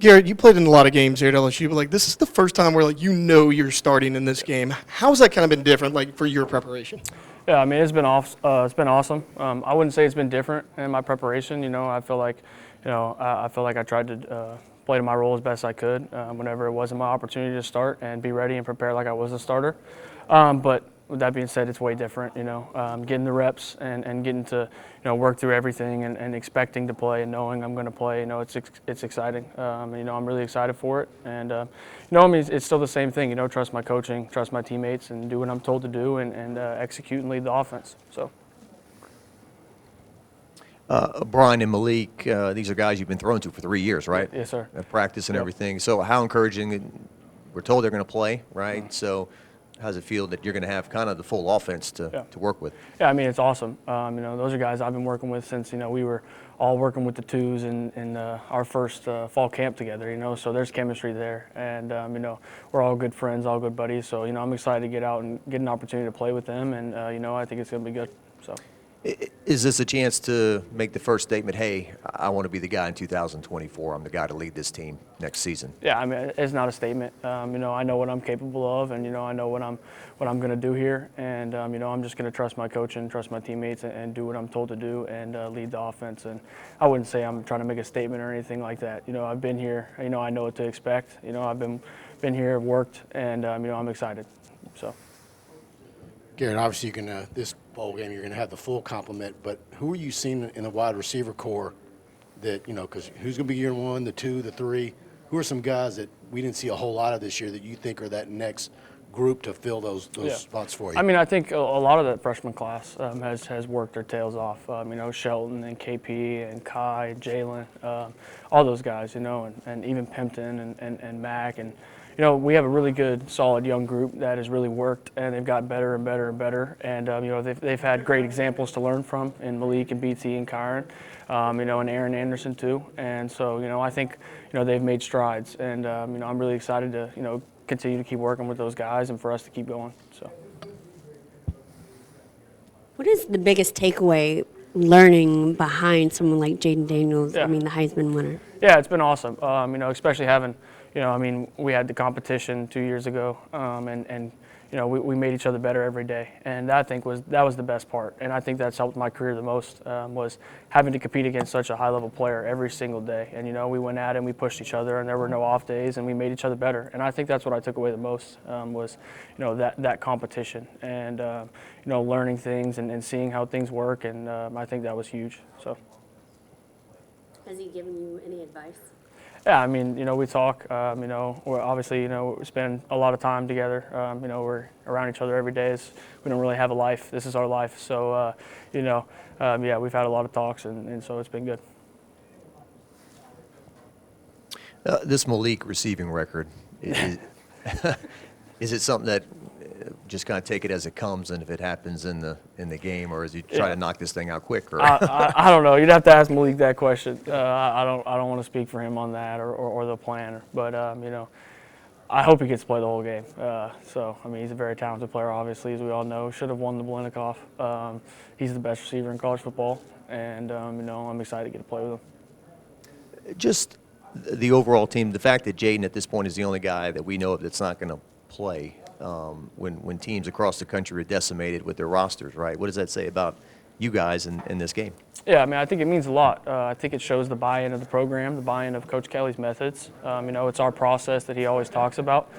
Garrett, you played in a lot of games here at LSU, but like this is the first time where like you're starting in this game. How's that kind of been different, like for your preparation? Yeah, I mean it's been awesome. I wouldn't say it's been different in my preparation. I feel like, I feel like I tried to play to my role as best I could whenever it wasn't my opportunity to start and be ready and prepare like I was a starter. But with that being said, it's way different. Getting the reps and getting to work through everything and expecting to play and knowing I'm going to play. It's exciting. I'm really excited for it. And I mean it's still the same thing. Trust my coaching, trust my teammates, and do what I'm told to do and execute and lead the offense. So. Brian and Malik, these are guys you've been thrown to for 3 years, right? Yes, sir. At practice and Yep. everything. So how encouraging? We're told they're going to play, right? Mm-hmm. So how does it feel that you're going to have kind of the full offense to work with? Yeah, I mean, it's awesome. Those are guys I've been working with since, we were all working with the twos in our first fall camp together, so there's chemistry there. And, we're all good friends, all good buddies. So, I'm excited to get out and get an opportunity to play with them. And, I think it's going to be good. So. Is this a chance to make the first statement, hey, I want to be the guy in 2024. I'm the guy to lead this team next season? Yeah, I mean, it's not a statement. I know what I'm capable of, and, I know what I'm going to do here. And, I'm just going to trust my coach and trust my teammates and do what I'm told to do and lead the offense. And I wouldn't say I'm trying to make a statement or anything like that. I've been here. I know what to expect. I've been here, worked, and, I'm excited. So. Garrett, obviously this bowl game you're going to have the full complement, but who are you seeing in the wide receiver core that, because who's going to be year one, the two, the three? Who are some guys that we didn't see a whole lot of this year that you think are that next group to fill those spots for you? I mean, I think a lot of that freshman class has worked their tails off. Shelton and KP and Kai, Jalen, all those guys, and even Pimpton and Mac and we have a really good, solid young group that has really worked, and they've got better and better and better. And they've had great examples to learn from in Malik and BT and Kyron, and Aaron Anderson too. And so I think they've made strides, and I'm really excited to continue to keep working with those guys and for us to keep going. So. What is the biggest takeaway learning behind someone like Jaden Daniels? Yeah. I mean, the Heisman winner. Yeah, it's been awesome. Especially having. We had the competition 2 years ago, and we made each other better every day, and that I think was the best part, and I think that's helped my career the most was having to compete against such a high-level player every single day, and we went at it and we pushed each other, and there were no off days, and we made each other better, and I think that's what I took away the most was that competition and learning things and seeing how things work, and I think that was huge. So. Has he given you any advice? Yeah, I mean, we talk, we're obviously, we spend a lot of time together. We're around each other every day. We don't really have a life. This is our life. So, we've had a lot of talks, and so it's been good. This Malik receiving record, is it something that just kind of take it as it comes, and if it happens in the game, or as you try to knock this thing out quick? Or? I don't know. You'd have to ask Malik that question. I don't want to speak for him on that or the plan. But I hope he gets to play the whole game. He's a very talented player, obviously, as we all know. Should have won the Blendikoff. He's the best receiver in college football, and I'm excited to get to play with him. Just the overall team, the fact that Jaden at this point is the only guy that we know of that's not going to play. When teams across the country are decimated with their rosters, right? What does that say about you guys in this game? Yeah, I mean, I think it means a lot. I think it shows the buy-in of the program, the buy-in of Coach Kelly's methods. It's our process that he always talks about.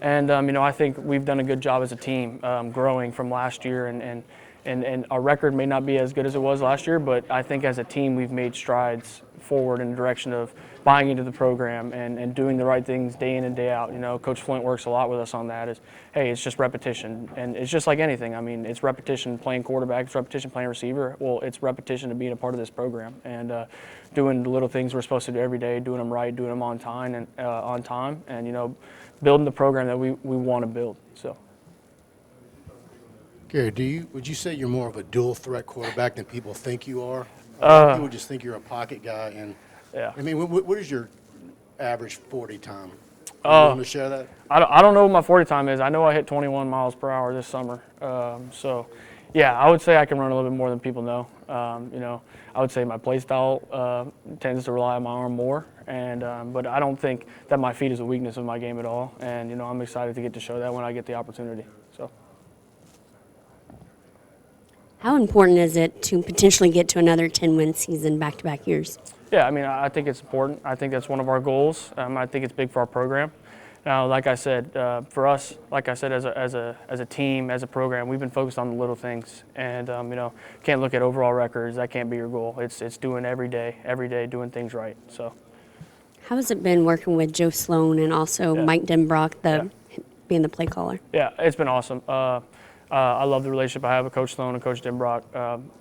And, I think we've done a good job as a team growing from last year. And our record may not be as good as it was last year, but I think as a team we've made strides forward in the direction of buying into the program and doing the right things day in and day out. Coach Flint works a lot with us on that. Hey, it's just repetition. And it's just like anything. I mean, it's repetition playing quarterback, it's repetition playing receiver. Well, it's repetition to being a part of this program and doing the little things we're supposed to do every day, doing them right, doing them on time, and building the program that we want to build. So. Gary, would you say you're more of a dual threat quarterback than people think you are? People just think you're a pocket guy. And yeah. I mean, what is your average 40 time? You want to share that? I don't know what my 40 time is. I know I hit 21 miles per hour this summer. Yeah, I would say I can run a little bit more than people know. You know, I would say my play style tends to rely on my arm more, and but I don't think that my feet is a weakness of my game at all. And you know, I'm excited to get to show that when I get the opportunity. So. How important is it to potentially get to another 10-win season back-to-back years? Yeah, I mean, I think it's important. I think that's one of our goals. I think it's big for our program. Now, like I said, for us, like I said, as a team, as a program, we've been focused on the little things, and you know, can't look at overall records. That can't be your goal. It's doing every day, doing things right. So. How has it been working with Joe Sloan and also Mike Denbrock, being the play caller? Yeah, it's been awesome. I love the relationship I have with Coach Sloan and Coach Denbrock.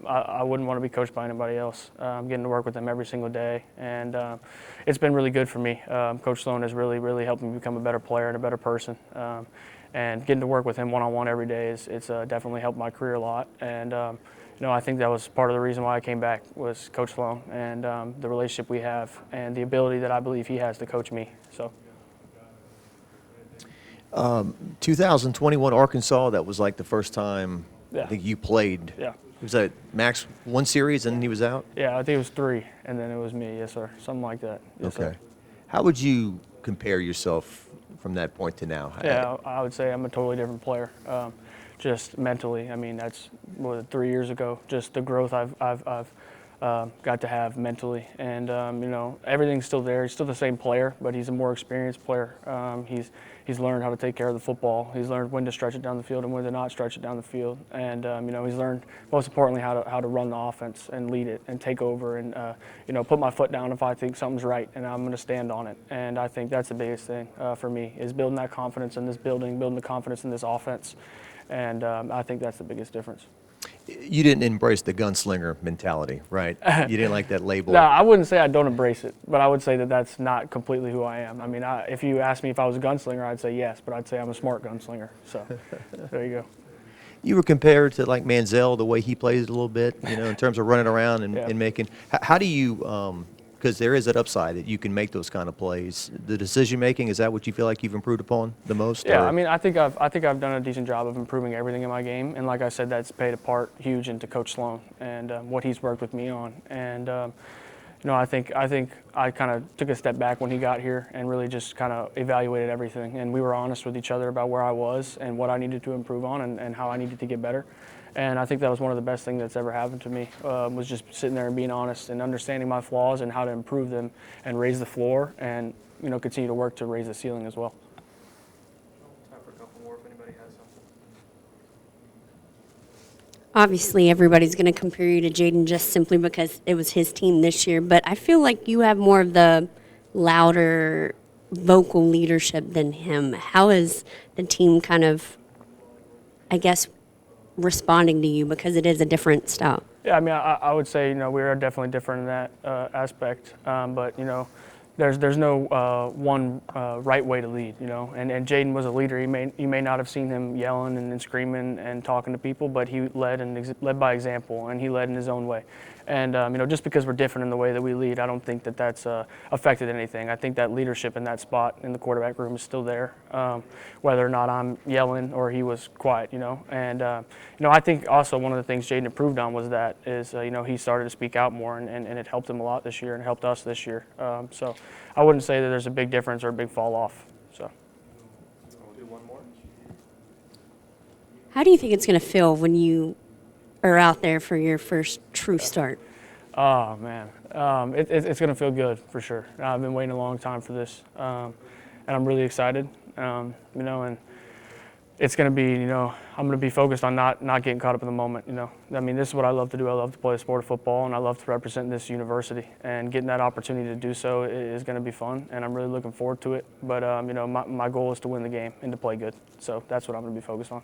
I wouldn't want to be coached by anybody else. I'm getting to work with them every single day, and it's been really good for me. Coach Sloan has really helped me become a better player and a better person. And getting to work with him one-on-one every day it's definitely helped my career a lot. And you know, I think that was part of the reason why I came back was Coach Sloan and the relationship we have and the ability that I believe he has to coach me. So. 2021 Arkansas, that was like the first time Yeah. I think you played. Yeah. Was that max one series and he was out? Yeah, I think it was 3, and then it was me. Yes, sir. Something like that. Yes, Okay. Sir. How would you compare yourself from that point to now? Yeah, I would say I'm a totally different player, just mentally. I mean, that's 3 years ago. Just the growth I've got to have mentally, and you know, everything's still there. He's still the same player, but he's a more experienced player. He's learned how to take care of the football. He's learned when to stretch it down the field and when to not stretch it down the field. And you know, he's learned most importantly how to run the offense and lead it and take over and you know, put my foot down if I think something's right and I'm going to stand on it. And I think that's the biggest thing for me is building that confidence in this building, building the confidence in this offense. And I think that's the biggest difference. You didn't embrace the gunslinger mentality, right? You didn't like that label. No, I wouldn't say I don't embrace it, but I would say that that's not completely who I am. I mean, if you asked me if I was a gunslinger, I'd say yes, but I'd say I'm a smart gunslinger. So there you go. You were compared to like Manziel, the way he plays it a little bit, you know, in terms of running around and, Yeah. and making. How do you? Because there is that upside that you can make those kind of plays. The decision making, is that what you feel like you've improved upon the most? Yeah, or- I mean, I think I've done a decent job of improving everything in my game, and like I said, that's paid a part huge into Coach Sloan and what he's worked with me on. And you know, I think I kind of took a step back when he got here and really just kind of evaluated everything, and we were honest with each other about where I was and what I needed to improve on and how I needed to get better. And I think that was one of the best things that's ever happened to me, was just sitting there and being honest and understanding my flaws and how to improve them and raise the floor and, you know, continue to work to raise the ceiling as well. Time for a couple more if anybody has something. Obviously, everybody's going to compare you to Jaden just simply because it was his team this year, but I feel like you have more of the louder vocal leadership than him. How is the team kind of, I guess, responding to you because it is a different style? Yeah, I mean, I would say, you know, we are definitely different in that aspect, but, you know, there's no one right way to lead, you know, and Jaden was a leader. You may not have seen him yelling and screaming and talking to people, but he led by example, and he led in his own way. And you know, just because we're different in the way that we lead, I don't think that that's affected anything. I think that leadership in that spot in the quarterback room is still there, whether or not I'm yelling or he was quiet, you know. And you know, I think also one of the things Jaden improved on was that is you know, he started to speak out more, and it helped him a lot this year and helped us this year. So I wouldn't say that there's a big difference or a big fall off. So we'll do one more. How do you think it's going to feel when you are out there for your first true start? Oh, man. It's going to feel good for sure. I've been waiting a long time for this, and I'm really excited, you know, and it's going to be, you know, I'm going to be focused on not getting caught up in the moment, you know. I mean, this is what I love to do. I love to play the sport of football, and I love to represent this university, and getting that opportunity to do so is going to be fun, and I'm really looking forward to it. But, you know, my goal is to win the game and to play good, so that's what I'm going to be focused on.